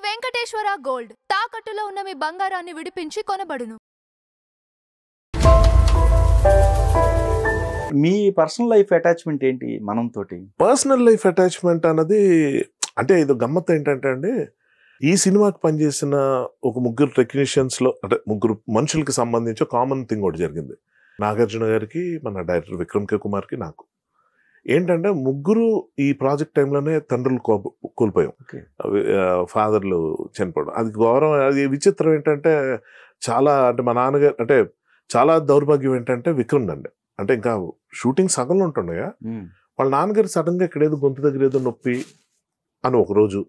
Venkateswara gold తాకట్టులో ఉన్న మీ బంగారాన్ని విడిపించి కొనబడును. మీ పర్సనల్ లైఫ్ అటాచ్మెంట్ ఏంటి మనంతోటి? పర్సనల్ లైఫ్ అటాచ్మెంట్ అన్నది అంటే ఇది గమ్మత్ ఏంటంటే అండి, ఈ సినిమాకి పనిచేసిన ఒక ముగ్గురు టెక్నీషియన్స్లో అంటే ముగ్గురు మనుషులకి సంబంధించి కామన్ థింగ్ ఒకటి జరిగింది. నాగార్జున గారికి, మన డైరెక్టర్ విక్రమ్ కే కుమార్కి, నాకు. ఏంటంటే ముగ్గురు ఈ ప్రాజెక్ట్ టైంలోనే తండ్రులు కోల్పోయాం, ఫాదర్లు చనిపోవడం. అది గౌరవం. అది విచిత్రం ఏంటంటే చాలా అంటే మా నాన్నగారు అంటే చాలా దౌర్భాగ్యం ఏంటంటే విక్రమ్ అండి, అంటే ఇంకా షూటింగ్ సగంలో ఉంటుండగా వాళ్ళ నాన్నగారు సడన్గా ఇక్కడేదో గొంతు దగ్గర ఏదో నొప్పి అని ఒకరోజు,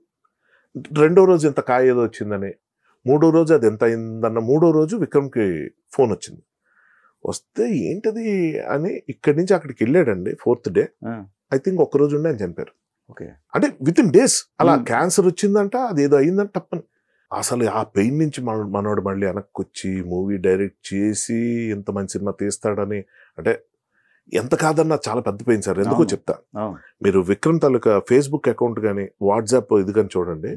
రెండో రోజు ఎంత కాయ ఏదో వచ్చిందని, మూడో రోజు అది ఎంత అయిందన్న మూడో రోజు విక్రమ్కి ఫోన్ వచ్చింది. వస్తే ఏంటది అని ఇక్కడి నుంచి అక్కడికి వెళ్ళాడండి. 4th డే ఐ థింక్ ఒక్కరోజు ఉండే ఆయన చనిపోయారు. అంటే విత్ ఇన్ డేస్ అలా క్యాన్సర్ వచ్చిందంట, అది ఏదో అయిందంట తప్పని. అసలు ఆ పెయిన్ నుంచి మనోడు మళ్ళీ వెనక్కి వచ్చి మూవీ డైరెక్ట్ చేసి ఇంత మంచి సినిమా తీస్తాడని అంటే ఎంత కాదన్నా చాలా పెద్ద పెయిన్ సార్. ఎందుకో చెప్తా. మీరు విక్రమ్ తాలూకా ఫేస్బుక్ అకౌంట్ కానీ వాట్సాప్ ఇది కానీ చూడండి,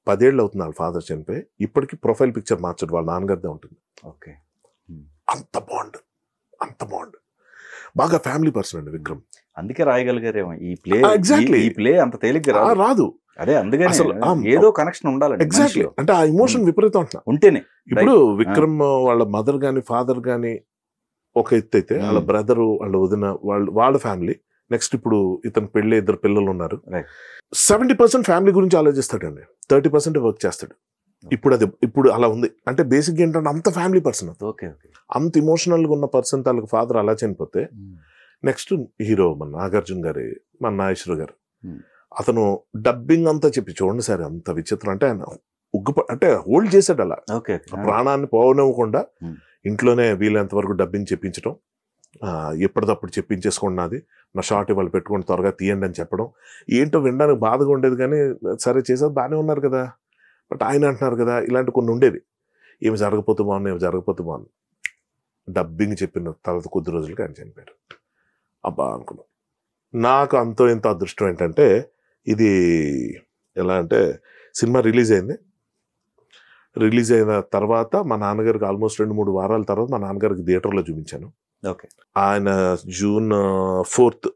10 ఏళ్ళు అవుతుంది వాళ్ళ ఫాదర్ చనిపోయి. ఇప్పటికీ ప్రొఫైల్ పిక్చర్ మార్చడు, వాళ్ళ నాన్నగారిదే ఉంటుంది. అంత బాండ్, అంత బాండ్. బాగా ఫ్యామిలీ పర్సన్ అండి విక్రమ్. అందుకే రాయగలిగారేమో ఈ ప్లే. ఎగ్జాక్ట్లీ. ఈ ప్లే అంత తేలిగ్గా రాదు. అదే అందుకని అసలు ఏదో కనెక్షన్ ఉండాలి. ఎగ్జాక్ట్లీ. అంటే ఆ ఎమోషన్ విపరీతం అంటున్నా ఉంటేనే. ఇప్పుడు విక్రమ్ వాళ్ళ మదర్ గాని ఫాదర్ గాని ఒక ఎత్తు అయితే, వాళ్ళ బ్రదరు, వాళ్ళ వదిన, వాళ్ళ ఫ్యామిలీ. నెక్స్ట్ ఇప్పుడు ఇతను పెళ్లి, 2 పిల్లలు ఉన్నారు. 70% ఫ్యామిలీ గురించి ఆలోచిస్తాడండి, 30% వర్క్ చేస్తాడు. ఇప్పుడు అలా ఉంది. అంటే బేసిక్ ఏంటంటే అంత ఫ్యామిలీ పర్సన్, అంత ఇమోషనల్గా ఉన్న పర్సన్ తాలూకు ఫాదర్ అలా చనిపోతే, నెక్స్ట్ హీరో మన నాగార్జున గారి, మన నాగేశ్వర గారు, అతను డబ్బింగ్ అంతా చెప్పి చూడండి సార్ ఎంత విచిత్రం అంటే ఆయన అంటే హోల్డ్ చేశాడు అలా ప్రాణాన్ని పోవనివ్వకుండా. ఇంట్లోనే వీలైనంత వరకు డబ్బింగ్ చెప్పించడం, ఎప్పటికప్పుడు చెప్పించేసుకున్నది, నా షార్ట్ ఇవాళ పెట్టుకొని త్వరగా తీయండి అని చెప్పడం. ఏంటో వినడానికి బాధగా ఉండేది, కానీ సరే చేసేది బాగానే ఉన్నారు కదా, బట్ ఆయన అంటున్నారు కదా, ఇలాంటి కొన్ని ఉండేవి. ఏమి జరగపోతే బాగుంది, ఏమి జరగపోతే బాగుంది. డబ్బింగ్ చెప్పిన తర్వాత కొద్ది రోజులకి ఆయన చనిపోయారు. అబ్బా అనుకున్నాం. నాకు అంతో ఎంతో అదృష్టం ఏంటంటే, ఇది ఎలా అంటే సినిమా రిలీజ్ అయింది. రిలీజ్ అయిన తర్వాత మా నాన్నగారికి ఆల్మోస్ట్ 2-3 వారాల తర్వాత మా నాన్నగారికి థియేటర్లో చూపించాను. ఆయన June 4th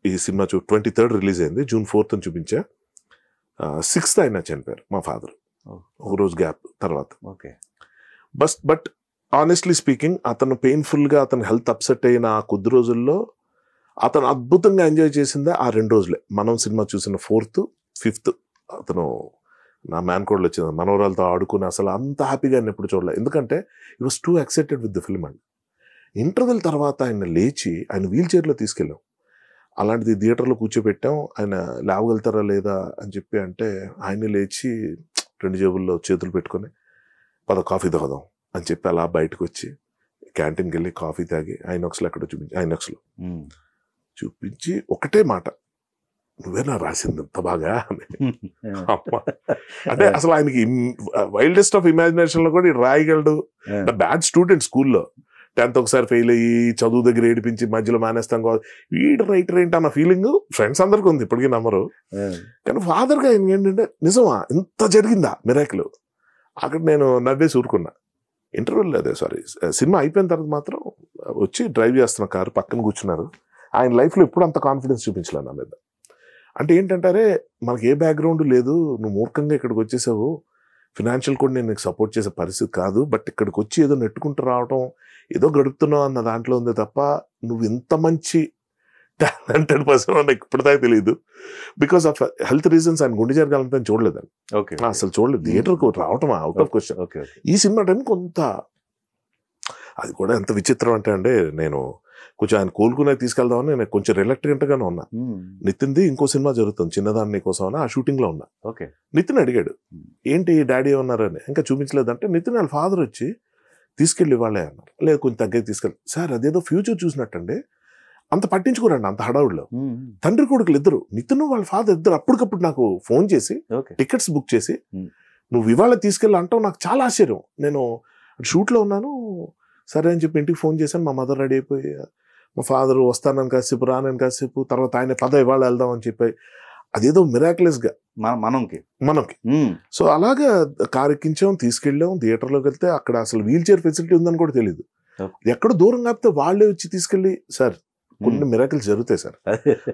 ఈ సినిమా 23rd రిలీజ్ అయింది. June 4th చూపించా. 6th ఆయన చనిపోయారు మా ఫాదర్, ఒకరోజు గ్యాప్ తర్వాత. బట్ ఆనెస్ట్లీ స్పీకింగ్ అతను పెయిన్ఫుల్గా, అతను హెల్త్ అప్సెట్ అయిన ఆ కొద్ది రోజుల్లో అతను అద్భుతంగా ఎంజాయ్ చేసిందే ఆ 2 రోజులే. మనం సినిమా చూసిన 4th, 5th అతను నా మ్యాన్కోడ్లో వచ్చింది, మనవరాలతో ఆడుకుని అసలు అంత హ్యాపీగా ఆయన ఎప్పుడు చూడలేదు. ఎందుకంటే ఈ was two excited with the film అండి. ఇంటర్వెల్ తర్వాత ఆయన లేచి ఆయన వీల్ చైర్లో తీసుకెళ్ళాం. అలాంటిది థియేటర్లో కూర్చోబెట్టాం. ఆయన లేవగలుగుతారా లేదా అని చెప్పి అంటే ఆయన లేచి 2 జేబుల్లో చేతులు పెట్టుకొని పద కాఫీ తాగుదాం అని చెప్పి అలా బయటకు వచ్చి క్యాంటీన్కి వెళ్ళి కాఫీ తాగి ఐనాక్స్లో ఎక్కడో ఐనాక్స్లో చూపించి ఒకటే మాట, నువ్వేనా రాసింది అంత బాగా అని. అంటే అసలు ఆయనకి వైల్డెస్ట్ ఆఫ్ ఇమాజినేషన్ లో కూడా రాయగలడు. బ్యాడ్ స్టూడెంట్ స్కూల్లో 10th ఒకసారి ఫెయిల్ అయ్యి చదువు దగ్గర ఏడిపించి మధ్యలో మానేస్తాం కాదు, వీడు రైటర్ ఏంటి అన్న ఫీలింగ్ ఫ్రెండ్స్ అందరికీ ఉంది, ఇప్పటికీ నమ్మరు. కానీ ఫాదర్గా ఆయన ఏంటంటే నిజమా ఇంత జరిగిందా మిరాకిల్. అక్కడ నేను నవ్వేసి ఊరుకున్నా. ఇంటర్వ్యూలో అదే సినిమా అయిపోయిన తర్వాత మాత్రం వచ్చి డ్రైవ్ చేస్తున్న కారు పక్కన కూర్చున్నారు. ఆయన లైఫ్లో ఎప్పుడు అంత కాన్ఫిడెన్స్ చూపించలే నా మీద. అంటే ఏంటంటారే, మనకి ఏ బ్యాక్గ్రౌండ్ లేదు, నువ్వు మూర్ఖంగా ఇక్కడికి వచ్చేసావు, ఫినాన్షియల్ కూడా నేను నీకు సపోర్ట్ చేసే పరిస్థితి కాదు, బట్ ఇక్కడికి వచ్చి ఏదో నెట్టుకుంటూ రావడం, ఏదో గడుపుతున్నావు అన్న దాంట్లో ఉంది తప్ప నువ్వు ఇంత మంచి టాలెంటెడ్ పర్సన్ నాకు ఇప్పటిదాకా తెలియదు. బికాస్ ఆఫ్ హెల్త్ రీజన్స్ ఆయన గుండె జరగాలంటే చూడలేదని, అసలు చూడలేదు. థియేటర్కి రావటం అవుట్ ఆఫ్ క్వశ్చన్. ఈ సినిమా టైం కొంత అది కూడా ఎంత విచిత్రం అంటే అండి, నేను కొంచెం ఆయన కోలుకునే తీసుకెళ్దామని నేను కొంచెం రిలక్టెంట్గానే ఉన్నా. నితిన్ది ఇంకో సినిమా జరుగుతుంది చిన్నదాన్ని కోసం అని, ఆ షూటింగ్లో ఉన్నా. నితిన్ అడిగాడు ఏంటి డాడీ ఏమన్నారని, ఇంకా చూపించలేదంటే నితిన్ వాళ్ళ ఫాదర్ వచ్చి తీసుకెళ్ళి ఇవ్వాలే అన్నారు. లేదు కొంచెం తగ్గకి తీసుకెళ్ళి, సార్ అదేదో ఫ్యూచర్ చూసినట్టండి, అంత పట్టించుకోరండి అంత హడావుడిలో. తండ్రి కొడుకులు ఇద్దరు, నితిన్ వాళ్ళ ఫాదర్ ఇద్దరు అప్పటికప్పుడు నాకు ఫోన్ చేసి టికెట్స్ బుక్ చేసి నువ్వు ఇవాళ తీసుకెళ్ళి అంటావు, నాకు చాలా ఆశ్చర్యం. నేను షూట్లో ఉన్నాను, సరే అని చెప్పి ఇంటికి ఫోన్ చేశాను. మా మదర్ రెడీ అయిపోయి, మా ఫాదర్ వస్తానని కాసేపు, రానని కాసేపు, తర్వాత ఆయన పద ఇవాళ వెళ్దాం అని చెప్పి అదేదో మిరాక్యులస్ గా మనకి. సో అలాగా కార్ ఎక్కించాం, తీసుకెళ్ళాం, థియేటర్లోకి వెళ్తే అక్కడ అసలు వీల్ చైర్ ఫెసిలిటీ ఉందని కూడా తెలియదు. ఎక్కడ దూరం కాకపోతే వాళ్ళే వచ్చి తీసుకెళ్ళి, సార్ కొన్ని మిరాకిల్స్ జరుగుతాయి సార్,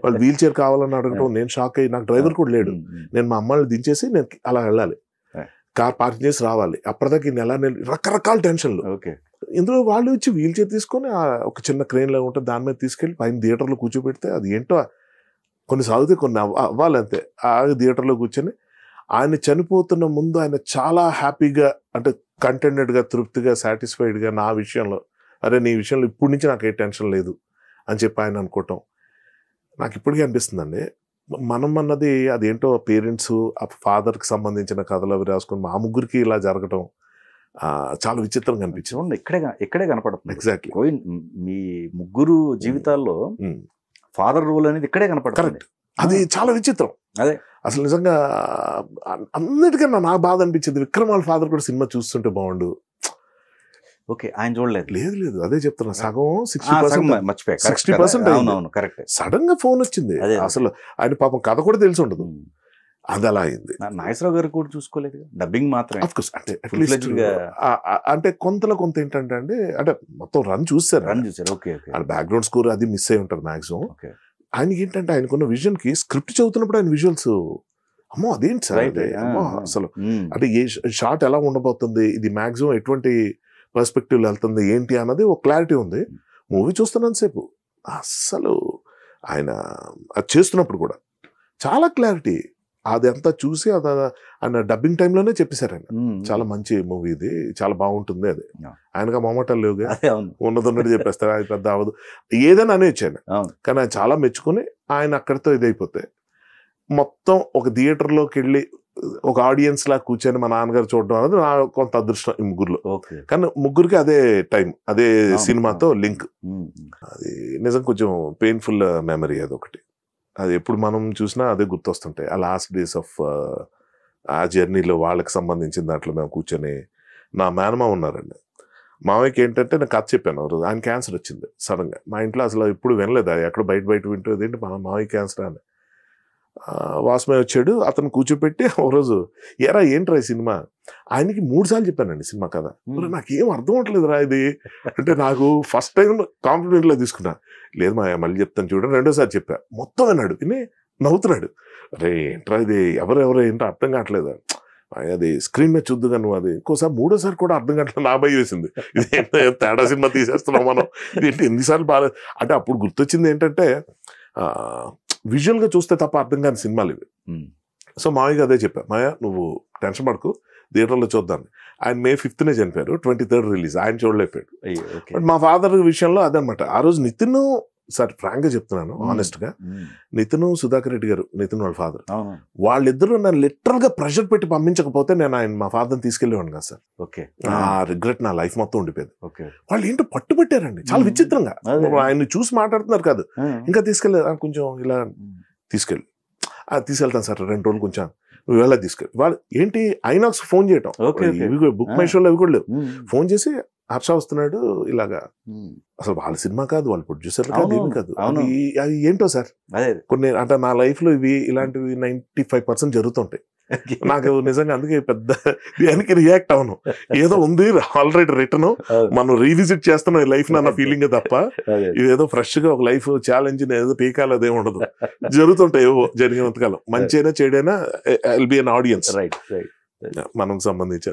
వాళ్ళు వీల్ చైర్ కావాలని అడగటం, నేను షాక్ అయ్యి, నాకు డ్రైవర్ కూడా లేడు, నేను మా అమ్మాయిని దించేసి నేను అలా వెళ్ళాలి, కార్ పార్కింగ్ చేసి రావాలి, అప్పటిదాకా ఈ నెల రకరకాల టెన్షన్లు. ఇందులో వాళ్ళు వచ్చి వీల్ చైర్ తీసుకొని ఒక చిన్న క్రెయిన్ లాగా ఉంటుంది, దాని మీద తీసుకెళ్ళి పైన థియేటర్లో కూర్చోబెడితే అది ఏంటో కొన్ని సాగుతాయి, కొన్ని అవ్వాలంతే. ఆ థియేటర్లో కూర్చొని ఆయన చనిపోతున్న ముందు ఆయన చాలా హ్యాపీగా, అంటే కంటెంటెడ్గా, తృప్తిగా, సాటిస్ఫైడ్గా, నా విషయంలో అరే నీ విషయంలో ఇప్పటి నుంచి నాకు ఏ టెన్షన్ లేదు అని చెప్పి ఆయన అనుకోవటం నాకు ఇప్పటికీ అనిపిస్తుందండి. మనం అన్నది అదేంటో పేరెంట్స్, ఆ ఫాదర్కి సంబంధించిన కథలు అవి రాసుకుని మా ముగ్గురికి ఇలా జరగటం చాలా విచిత్రంగా అనిపించింది. ఇక్కడే కనపడుతుంది. ఎగ్జాక్ట్లీ. మీ ముగ్గురు జీవితాల్లో ఫాదర్ రోల్ అనేది ఇక్కడే కనపడుతుంది. కరెక్ట్. అది చాలా విచిత్రం. అదే అసలు నిజంగా అన్నిటికన్నా నాకు బాధ అనిపించింది, విక్రమ్ వాళ్ళ ఫాదర్ కూడా సినిమా చూస్తుంటే బాగుండు. ఓకే, ఆయన చూడలేదు. లేదు అదే చెప్తున్నా, సగం 60% సడన్ గా ఫోన్ వచ్చింది. అసలు ఆయన పాపం కథ కూడా తెలిసి ఉండదు, అది అలా అయింది. నాగేశ్వరరావు గారు కూడా చూసుకోలేదు, డబ్బింగ్ మాత్రమే. అంటే కొంతలో కొంత ఏంటంటే అంటే మొత్తం రన్ చూసారు. బ్యాక్గ్రౌండ్ స్కోర్ అది మిస్ అయి ఉంటారు మాక్సిమం. ఆయనకి ఏంటంటే ఆయనకున్న విజన్ కి స్క్రిప్ట్ చదువుతున్నప్పుడు ఆయన విజువల్స్, అమ్మో అదేంటి సార్ అసలు, అంటే ఏ షాట్ ఎలా ఉండబోతుంది, ఇది మాక్సిమం ఎటువంటి పర్స్పెక్టివ్ వెళ్తుంది ఏంటి అన్నది ఒక క్లారిటీ ఉంది. మూవీ చూస్తున్నంతసేపు అస్సలు ఆయన అది చేస్తున్నప్పుడు కూడా చాలా క్లారిటీ, అది అంతా చూసి అది ఆయన డబ్బింగ్ టైంలోనే చెప్పేశారు ఆయన, చాలా మంచి మూవీ ఇది, చాలా బాగుంటుంది. అది ఆయనగా మొమ్మటలు లేవుగా, ఉన్నదన్నట్టు చెప్పేస్తారు, అది పెద్ద అవ్వదు ఏదైనా అనేచ్చాను. కానీ ఆయన చాలా మెచ్చుకుని ఆయన అక్కడితో ఇదైపోతే, మొత్తం ఒక థియేటర్లోకి వెళ్ళి ఒక ఆడియన్స్ లా కూర్చొని మా నాన్నగారు చూడడం అనేది నా కొంత అదృష్టం ఈ ముగ్గురులో. కానీ ముగ్గురికి అదే టైం, అదే సినిమాతో లింక్. అది నిజం కొంచెం పెయిన్ఫుల్ మెమరీ అది ఒకటి. అది ఎప్పుడు మనం చూసినా అదే గుర్తొస్తుంటాయి. ఆ లాస్ట్ డేస్ ఆఫ్ ఆ జర్నీలో వాళ్ళకి సంబంధించిన దాంట్లో మేము కూర్చొని, నా మేనమా ఉన్నారండి, మామయ్యకి ఏంటంటే నేను కథ చెప్పాను రోజు, ఆయన క్యాన్సర్ వచ్చింది సడన్ గా. మా ఇంట్లో అసలు ఎప్పుడు వినలేదు, ఎక్కడ బయట వింటూ ఏంటి మా మామయ్య క్యాన్సర్ అని. వాసుమయ్య వచ్చాడు, అతను కూర్చోపెట్టి ఒకరోజు ఏరా ఏంట్రా ఈ సినిమా, ఆయనకి 3 సార్లు చెప్పానండి సినిమా కథ. నాకేం అర్థం అవట్లేదు రా ఇది అంటే, నాకు ఫస్ట్ టైం కాన్ఫిడెంట్ లో తీసుకున్నా, లేదు మా మళ్ళీ చెప్తాను చూడండి, 2వ సారి చెప్పా, మొత్తం విన్నాడు, విని నవ్వుతున్నాడు, అరే ఏంట్రా ఇది ఎవరెవరో ఏంటో అర్థం కావట్లేదు, అది స్క్రీన్ మీద చూద్దుగా నువ్వు, అది ఇంకోసారి 3వ సారి కూడా అర్థం కావట్లేదు, నా భయం వేసింది, ఇదేంటో తేడా సినిమా తీసేస్తున్నాం మనం, ఇదేంటి ఎన్నిసార్లు బాగా. అంటే అప్పుడు గుర్తొచ్చింది ఏంటంటే, విజువల్ గా చూస్తే తప్ప అర్థం కాని సినిమాలు ఇవి. సో మావయ్యకి అదే చెప్పా, మాయ నువ్వు టెన్షన్ పడకు, థియేటర్లో చూద్దాం. ఆయన May 5th చనిపోయారు, 23rd రిలీజ్, ఆయన చూడలేకపోయాడు. బట్ మా ఫాదర్ విషయంలో అదనమాట. ఆ రోజు నితిన్, సార్ ఫ్రాంక్ గా చెప్తున్నాను ఆనెస్ట్ గా, నితిన్ సుధాకర్ రెడ్డి గారు, నితిన్ వాళ్ళ ఫాదర్, వాళ్ళిద్దరూ నన్ను లిటరల్ గా ప్రెషర్ పెట్టి పంపించకపోతే నేను మా ఫాదర్ని తీసుకెళ్లేవాడు కదా సార్. ఆ రిగ్రెట్ నా లైఫ్ మొత్తం ఉండిపోయేది. వాళ్ళు ఏంటో పట్టుబట్టారండి చాలా విచిత్రంగా, ఆయన్ని చూసి మాట్లాడుతున్నారు కాదు, ఇంకా తీసుకెళ్ళలేదు, కొంచెం ఇలా తీసుకెళ్తాను సార్ 2 రోజులు కొంచెం, నువ్వు ఎలా తీసుకెళ్ళి, వాళ్ళు ఏంటి ఐనాక్స్ ఫోన్ చేయటం, బుక్ మై షోలో అవి కూడా లేవు, ఫోన్ చేసి హర్ష వస్తున్నాడు ఇలాగా, అసలు వాళ్ళ సినిమా కాదు, వాళ్ళ ప్రొడ్యూసర్ కాదు, ఏమి కాదు, అది ఏంటో సార్ కొన్ని, అంటే నా లైఫ్ లో ఇవి ఇలాంటివి 95% జరుగుతుంటాయి. నాకు నిజంగా అందుకే పెద్ద దానికి రియాక్ట్ అవను, ఏదో ఉంది ఆల్రెడీ రిటర్న్, మనం రీవిజిట్ చేస్తున్నాం లైఫ్ నా ఫీలింగ్ తప్ప, ఇదేదో ఫ్రెష్ గా ఒక లైఫ్ ఛాలెంజ్ ఏదో పీకాలు అదే ఉండదు, జరుగుతుంటాయి ఏవో జరిగినంతకాలం, మంచి అయినా చెడైనా విల్ బి అన్ ఆడియన్స్ మనకు సంబంధించి.